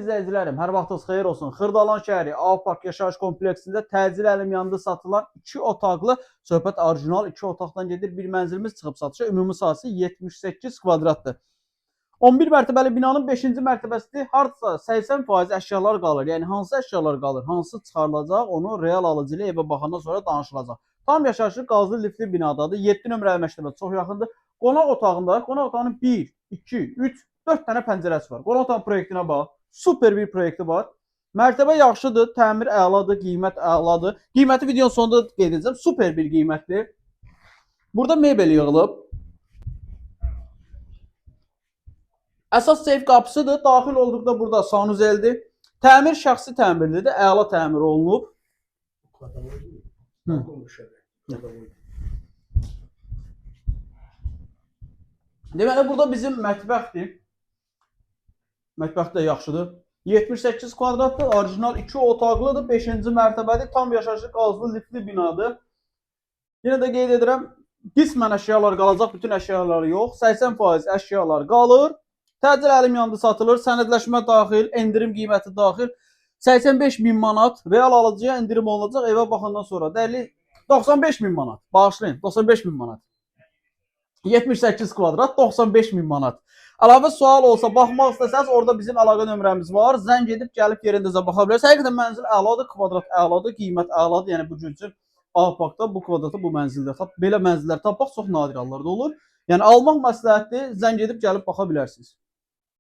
izləyicilərim, hər vaxtınız xeyir olsun. Xırdalan şəhəri Avpark yaşayış kompleksində təcil əlim yanında satılan 2 otaqlı, söhbət orijinal 2 otaqdan gedir. Bir mənzilimiz çıxıb satışa. Ümumi sahəsi 78 kvadratdır. 11 mərtəbəli binanın 5-ci mərtəbəsində hardasa 80% əşyalar qalır. Yəni hansı əşyalar qalır, hansı çıxarılacaq, onu real alıcı ilə evə baxandan sonra danışılacaq. Tam yaşayışlı qazlı liftli binadadır. 7 nömrəli məktəbə çox yaxındır. Qonaq otağında, qonaq otağının 1, 2, 3, 4 dənə pəncərəsi var. Qonaq otağının proyektinə bax. Super bir proyekti var. Mərtəbə yaxşıdır, təmir əladır, qiymət əladır. Qiyməti videonun sonunda qeyd edəcəm. Super bir qiymətdir. Burada mebel yığılıb. Əsas seyf qapısıdır. Daxil olduqda burada sanuzeldir. Təmir şəxsi təmirlidir. Əla təmir olunub. Deməli, burada bizim mətbəxdir. Mətbəx də yaxşıdır. 78 kvadratdır, orijinal 2 otaqlıdır, 5-ci mərtəbədir, tam yaşayışlı qazlı liftli binadır. Yenə də qeyd edirəm, qismən əşyalar qalacaq, bütün əşyalar yox, 80% əşyalar qalır. Təcil əlim yanında satılır, sənədləşmə daxil, endirim qiyməti daxil. 85.000 manat real alıcıya endirim olunacaq evə baxandan sonra. Dəyərli 95.000 manat, bağışlayın, 95.000 manat. 78 kvadrat, 95.000 manat. Əlavə sual olsa, baxmaq istəsəniz, orada bizim əlaqə nömrəmiz var. Zəng edib, gəlib yerindəcə baxa bilərsiniz. Həqiqətən mənzil əladır, kvadrat əladır, qiymət əladır. Yəni bu gün üçün Avparkda bu kvadratda bu mənzildə belə mənzillər tapmaq çox nadir hallarda olur. Yəni almaq məsləhətdir, zəng edib gəlib baxa bilərsiniz.